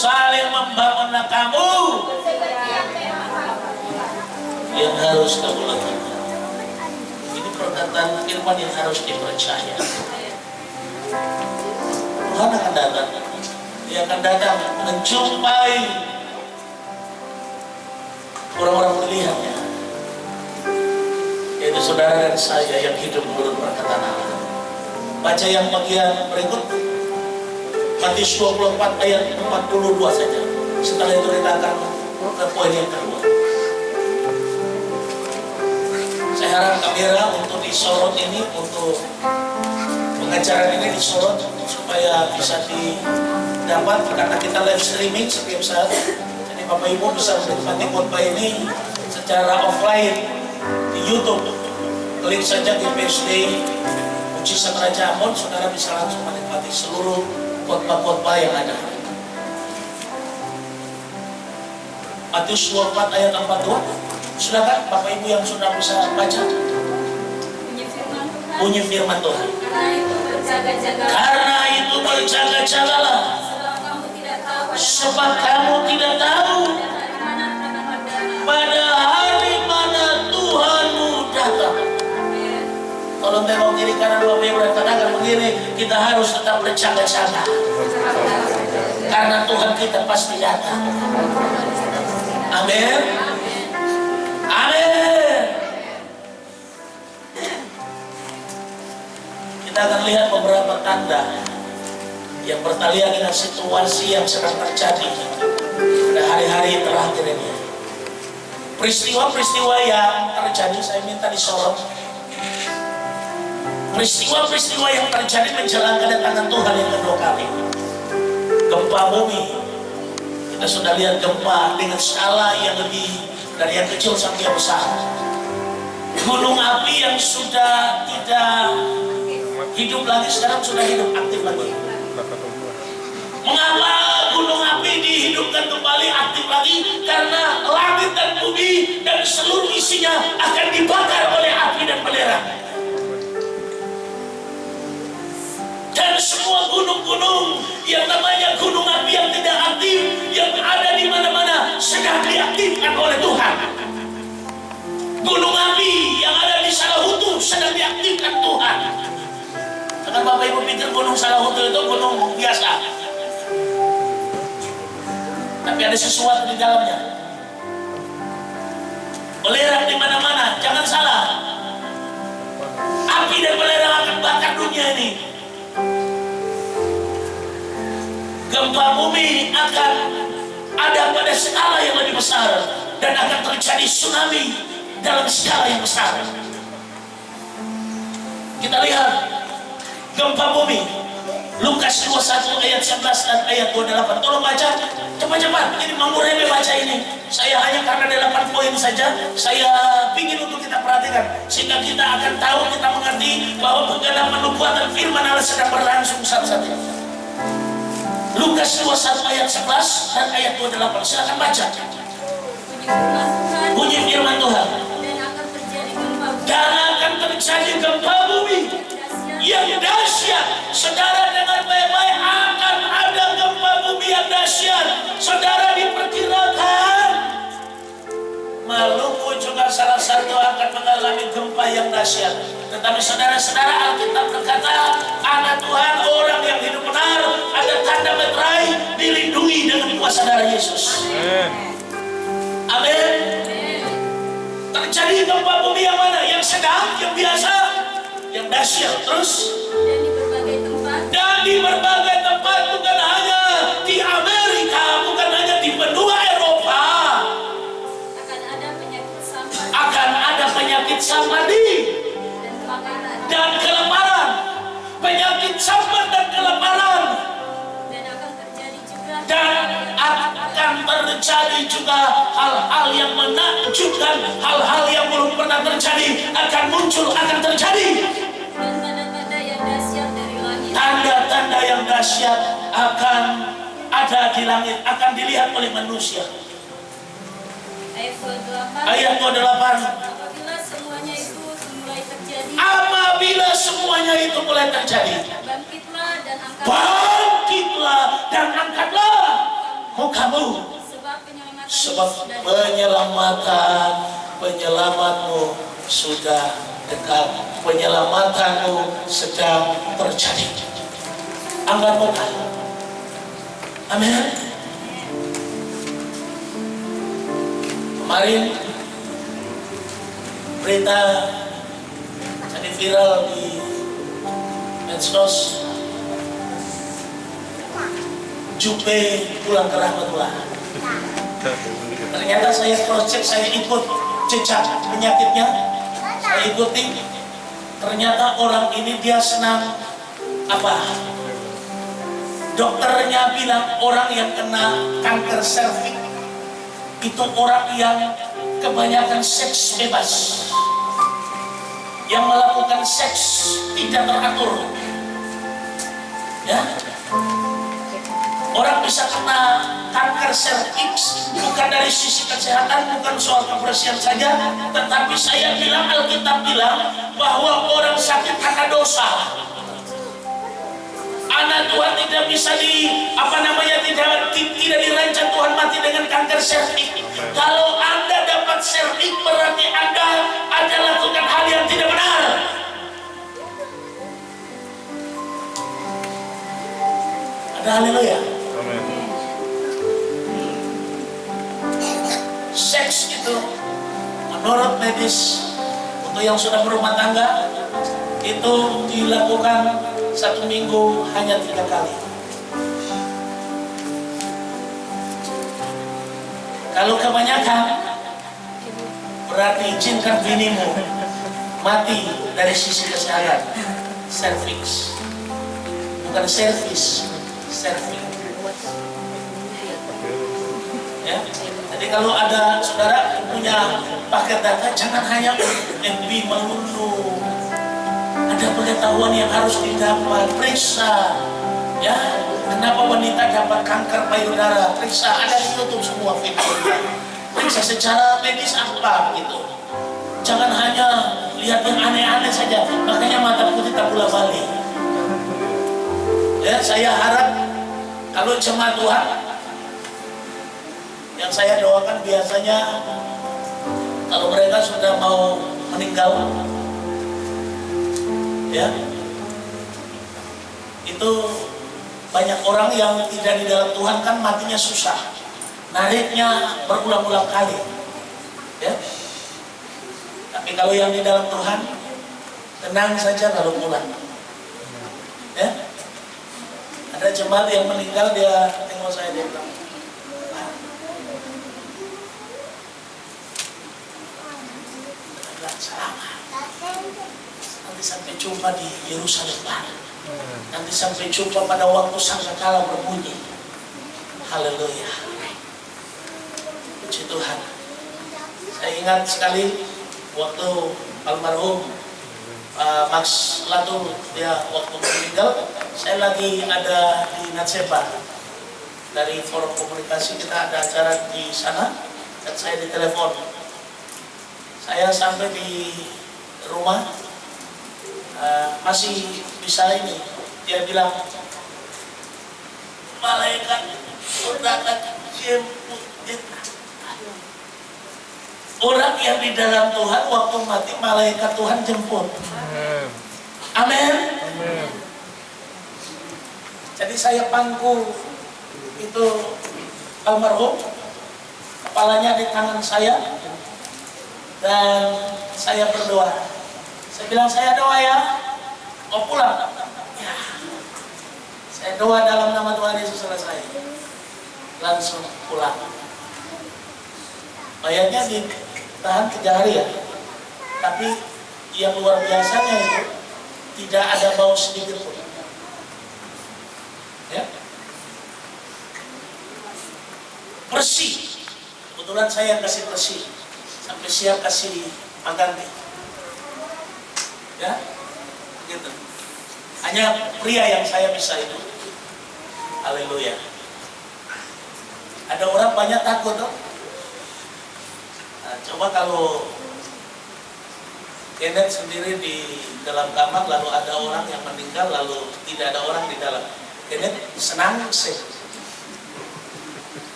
saling membangun kamu yang harus kamu lakukan. Ini perkataan firman yang harus dipercaya. Tuhan akan datang. Dia akan datang menjumpai orang-orang pilihannya, yaitu saudara dan saya yang hidup menurut perkataan Allah. Baca yang bagian berikut, Matius 24 ayat 42 saja. Setelah itu kita akan ke poin yang kedua. Saya harap kamera untuk disorot ini, untuk pengajaran ini disorot supaya bisa didapat, karena kita live streaming setiap saat. Jadi Bapak Ibu bisa menikmati khotbah ini secara offline di YouTube. Klik saja di PSD Mujizat Raja Amon, saudara bisa langsung menikmati seluruh khotbah-khotbah yang ada. Matius 24 ayat 42. Sudahkah Bapak Ibu yang sudah bisa baca? Bunyi firman Tuhan. Karena itu berjaga-jagalah. Sebab kamu tidak tahu pada hari mana Tuhanmu datang. Tolong tengok kiri kanan Bapak Ibu dan katakan begini, kita harus tetap berjaga-jaga. Karena Tuhan kita pasti datang. Amin. Amin. Kita akan lihat beberapa tanda yang bertalian dengan situasi yang sedang terjadi pada hari-hari terakhir ini. Peristiwa-peristiwa yang terjadi, saya minta disorot. Peristiwa-peristiwa yang terjadi menjelang kedatangan Tuhan yang kedua kali. Gempa bumi. Kita sudah lihat gempa dengan skala yang lebih dari yang kecil sampai yang besar. Gunung api yang sudah tidak hidup lagi sekarang sudah hidup aktif lagi. Mengapa gunung api dihidupkan kembali aktif lagi? Karena langit dan bumi dan seluruh isinya akan dibakar oleh api dan belerang. Dan semua gunung-gunung yang namanya gunung api yang tidak aktif, yang ada di mana-mana sedang diaktifkan oleh Tuhan. Gunung api yang ada di Salahutu sedang diaktifkan Tuhan. Jangan Bapak Ibu pikir gunung Salahutu itu gunung biasa, tapi ada sesuatu di dalamnya. Belerang di mana-mana, jangan salah. Api dan belerang akan bakar dunia ini. Gempa bumi akan ada pada skala yang lebih besar dan akan terjadi tsunami dalam skala yang besar. Kita lihat gempa bumi Lukas 21 ayat 11 dan ayat 28. Tolong baca cepat-cepat, ini Mang Murhebe baca ini. Saya hanya karena 8 poin saja saya ingin untuk kita perhatikan, sehingga kita akan tahu, kita mengerti bahwa penggenapan nubuatan firman Allah sedang berlangsung satu-satunya. Lukas 21 ayat 11 dan ayat 28. Silakan baca. Bunyi firman Tuhan. Dan akan terjadi gempa bumi yang dahsyat. Saudara dengar baik-baik, akan ada gempa bumi yang dahsyat. Saudara diperkirakan Maluku juga salah satu akan mengalami gempa yang dahsyat. Tetapi saudara-saudara, Alkitab berkata, anak Tuhan, orang yang hidup benar, ada tanda meterai, dilindungi dengan kuasa darah Yesus. Amin. Terjadi gempa bumi yang mana? Yang sedang, yang biasa, yang dahsyat. Terus dan di berbagai tempat, bukan hanya di Amerika, bukan hanya di benua Eropa, akan ada penyakit samadi dan kelaparan. Penyakit samad dan kelaparan. Dan akan terjadi juga hal-hal yang menakjubkan, hal-hal yang belum pernah terjadi akan muncul, akan terjadi. Tanda-tanda yang dahsyat akan ada di langit, akan dilihat oleh manusia. Ayat 28. Apabila semuanya itu mulai terjadi, bangkitlah dan angkatlah mukamu, sebab penyelamatmu sudah dekat, penyelamatanmu sedang terjadi. Angkat muka. Amin. Kemarin berita jadi viral di medsos, Jupe pulang ke rahmatullah. Ternyata saya cross check, saya ikut jejak penyakitnya, saya ikuti. Ternyata orang ini dia senang apa? Dokternya bilang orang yang kena kanker serviks itu orang yang kebanyakan seks bebas, yang melakukan seks tidak teratur. Ya, orang bisa kena kanker serviks bukan dari sisi kesehatan, bukan soal kebersihan saja, tetapi saya bilang, Alkitab bilang bahwa orang sakit karena dosa. Anak Tuhan tidak bisa tidak dirancang Tuhan mati dengan kanker serviks. Kalau Anda dapat serviks, berarti Anda ada lakukan hal yang tidak benar. Ada haleluya. Seks itu menurut medis untuk yang sudah berumah tangga itu dilakukan 1 minggu hanya 3 kali. Kalau kebanyakan berarti izinkan binimu mati dari sisi kesehatan. Serviks, bukan servis, serviks. Ya. Jadi kalau ada saudara punya paket data, jangan hanya MB melulu. Ada pengetahuan yang harus didapat, periksa. Ya, kenapa wanita dapat kanker payudara? Periksa, ada di YouTube semua video. Periksa secara medis apa gitu. Jangan hanya lihat yang aneh-aneh saja. Makanya mata putih tak bola balik. Ya, saya harap kalau jemaat Tuhan, yang saya doakan biasanya kalau mereka sudah mau meninggal, ya, itu banyak orang yang tidak di dalam Tuhan kan matinya susah, nariknya berulang-ulang kali, ya. Tapi kalau yang di dalam Tuhan tenang saja kalau pulang, ya. Ada jemaat yang meninggal, dia tengok saya, dia bilang, selamat, nanti sampai jumpa di Yerusalem Barat, nanti sampai jumpa pada waktu sangkakala berbunyi. Haleluya, puji Tuhan. Saya ingat sekali waktu almarhum Max Latul, dia waktu meninggal, saya lagi ada di Natsepa dari forum komunikasi, kita ada acara di sana dan saya ditelepon. Saya sampai di rumah masih bisa ini, dia bilang malaikat sudah akan jemput kita. Orang yang di dalam Tuhan waktu mati malaikat Tuhan jemput. Amin. Jadi saya pangku itu almarhum, kepalanya di tangan saya. Dan saya berdoa. Saya bilang, saya doa ya, mau pulang. Ya. Saya doa dalam nama Tuhan Yesus selesai. Langsung pulang. Mayatnya ditahan 3 hari ya. Tapi yang luar biasanya itu tidak ada bau sedikit pun. Ya. Bersih. Kebetulan saya kasih bersih. Sampai siap kasih pengganti, ya, gitu. Hanya pria yang saya bisa itu. Haleluya. Ada orang banyak takut tuh. Nah, coba kalau Kenneth sendiri di dalam kamar, lalu ada orang yang meninggal, lalu tidak ada orang di dalam. Kenneth senang sih.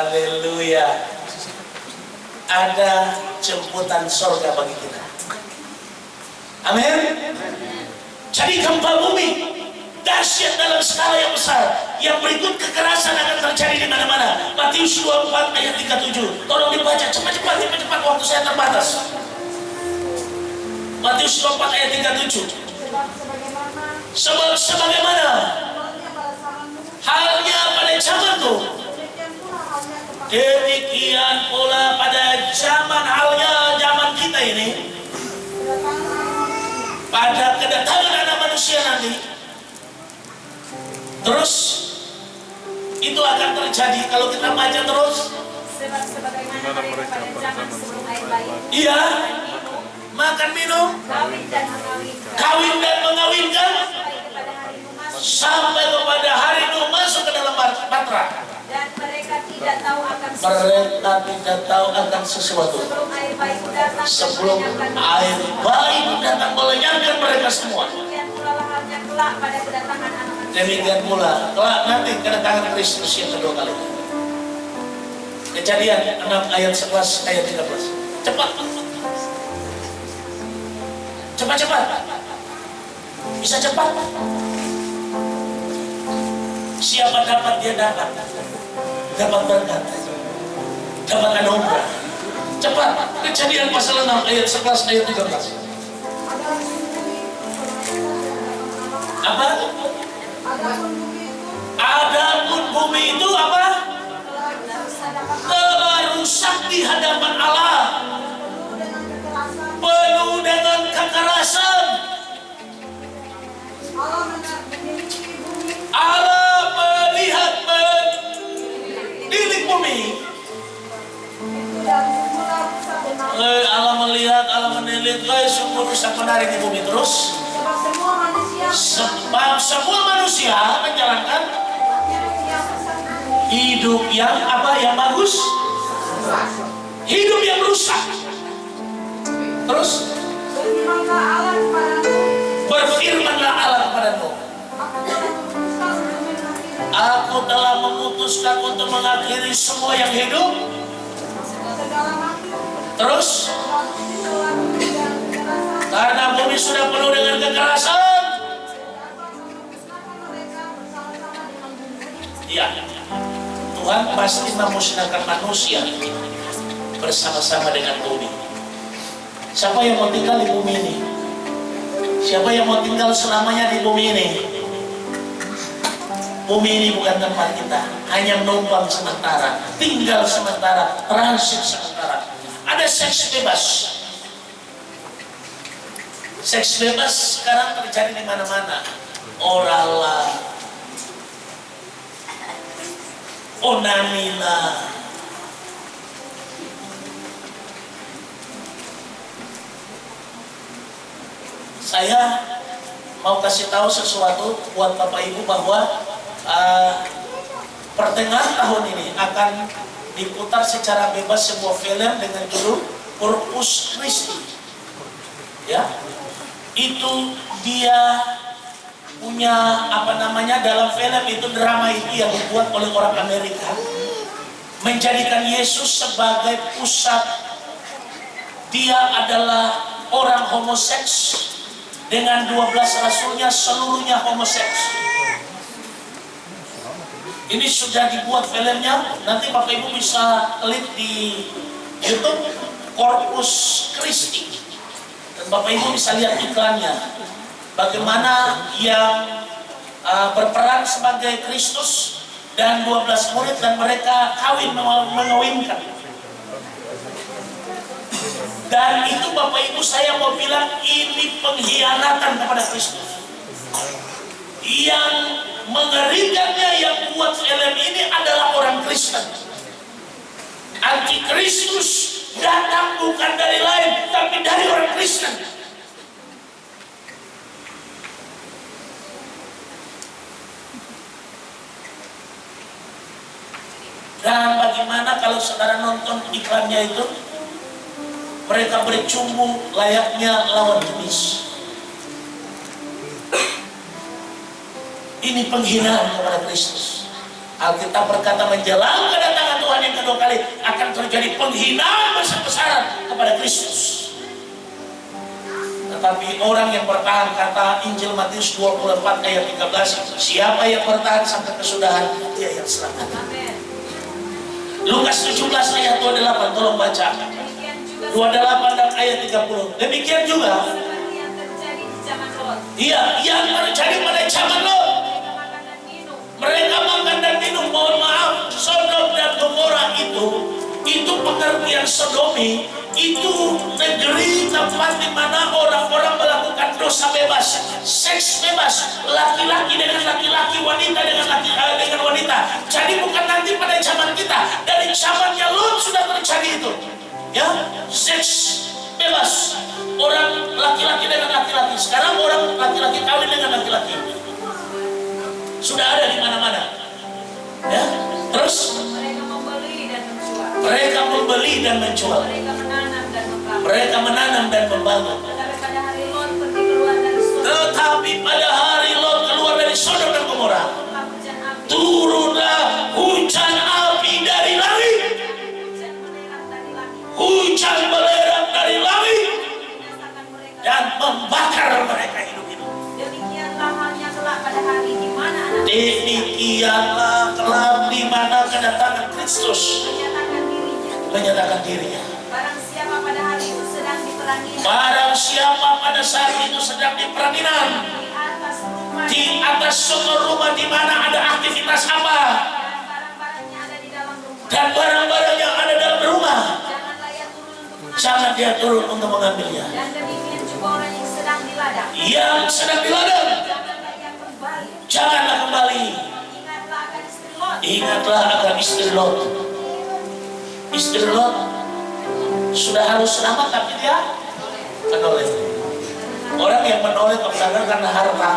Haleluya. Ada jemputan sorga bagi kita. Amin. Jadi gempa bumi dahsyat dalam skala yang besar. Yang berikut kekerasan akan terjadi di mana-mana. Matius 24 ayat 37. Tolong dibaca cepat-cepat waktu saya terbatas. Matius 24 ayat 37. Sebagaimana halnya pada zamanku, demikian pula pada zaman kita ini, pada kedatangan anak manusia nanti. Terus itu akan terjadi kalau kita baca terus. Sebagaimana mereka pada zaman sebelum air bayi. Iya, makan minum, kawin dan mengawinkan, sampai kepada hari Nuh masuk ke dalam batra. Dan mereka tidak tahu akan sesuatu sebelum air bayi datang. sebelum air bayi datang melenyapkan mereka semua. Demikian pula halnya kelak pada kedatangan anak manusia. Demikian pula kelak nanti kedatangan Kristus yang kedua kali. Kejadian 6 ayat 11 ayat 13. Cepat. Bisa cepat. Siapa dapat dia dapat berkat, dapat anugerah. Cepat. Kejadian pasal 6 ayat 11 ayat 13. Apa? Adapun bumi itu apa? Telah rusak di hadapan Allah, penuh dengan kekerasan. Allah melihat mendidik bumi. Allah melihat, Allah menilik, sungguh rusak menarik di bumi terus. Sebab semua manusia menjalankan hidup yang apa? Yang bagus, hidup yang rusak. Terus berfirmanlah Allah kepadamu, aku telah memutuskan untuk mengakhiri semua yang hidup. Terus karena bumi sudah penuh dengan kekerasan. Ya, Tuhan pasti memusnahkan manusia bersama-sama dengan bumi. Siapa yang mau tinggal di bumi ini? Siapa yang mau tinggal selamanya di bumi ini? Bumi ini bukan tempat kita, hanya menumpang sementara, tinggal sementara, transit sementara. Ada seks bebas. Seks bebas sekarang terjadi di mana-mana. Orala, onanila. Saya mau kasih tahu sesuatu buat Bapak Ibu bahwa pertengahan tahun ini akan diputar secara bebas sebuah film dengan judul Corpus Christi. Ya, itu dia punya dalam film itu, drama itu yang dibuat oleh orang Amerika, menjadikan Yesus sebagai pusat. Dia adalah orang homoseks dengan 12 rasulnya, seluruhnya homoseks. Ini sudah dibuat filmnya, nanti Bapak Ibu bisa klik di YouTube Corpus Christi, dan Bapak Ibu bisa lihat iklannya. Bagaimana yang berperan sebagai Kristus dan 12 murid, dan mereka mengawinkan. Dan itu Bapak Ibu, saya mau bilang ini pengkhianatan kepada Kristus. Yang mengerikannya, yang buat film ini adalah orang Kristen. Antikristus datang bukan dari lain, tapi dari orang Kristen. Dan bagaimana kalau saudara nonton iklannya itu, mereka bercumbu layaknya lawan jenis. Ini penghinaan kepada Kristus. Alkitab berkata menjelang kedatangan Tuhan yang kedua kali akan terjadi penghinaan besar-besaran kepada Kristus. Tetapi orang yang bertahan, kata Injil Matius 24 ayat 13, siapa yang bertahan sampai kesudahan, dia yang selamat. Lukas 17 ayat 28, tolong baca. 28 dan ayat 30. Demikian juga iya, yang terjadi pada zaman Lot. Mereka makan dan minum. Mohon maaf, Sodom dan Gomora itu pengertian Sodomi, itu negeri tempat di mana orang-orang melakukan dosa bebas, seks bebas, laki-laki dengan laki-laki, wanita dengan wanita. Jadi bukan nanti pada zaman kita, dari zamannya Lot sudah terjadi itu, ya, seks bebas, orang laki-laki dengan laki-laki. Sekarang orang laki-laki kawin dengan laki-laki, sudah ada di mana-mana, ya. Terus mereka membeli dan menjual. Mereka menanam dan membangun. Tetapi pada hari Lot keluar dari Sodom dan Gomora, turunlah hujan api dari langit. Hujan belerang dari langit dan membakar mereka hidup-hidup. Demikianlah halnya kelak pada hari di mana Demikianlah kelak di mana kedatangan Kristus menyatakan dirinya. Barang siapa pada hari itu sedang diperangi, Barang siapa pada saat itu sedang diperanginan di di atas rumah atas sumur rumah di mana ada aktivitas apa, dan barang-barangnya ada di dalam rumah, dan barang-barang yang ada dalam rumah, janganlah ia turun untuk mengambil. jangan dia turun untuk mengambilnya. Dan demikian juga orang yang sedang di ladang, Yang sedang di ladang, janganlah ia kembali. janganlah kembali. Ingatlah akan istri Lot. Ingatlah akan istri Lot. Istri Lot sudah harus selamat, tapi dia menoleh. Orang yang menoleh kepada karena harta,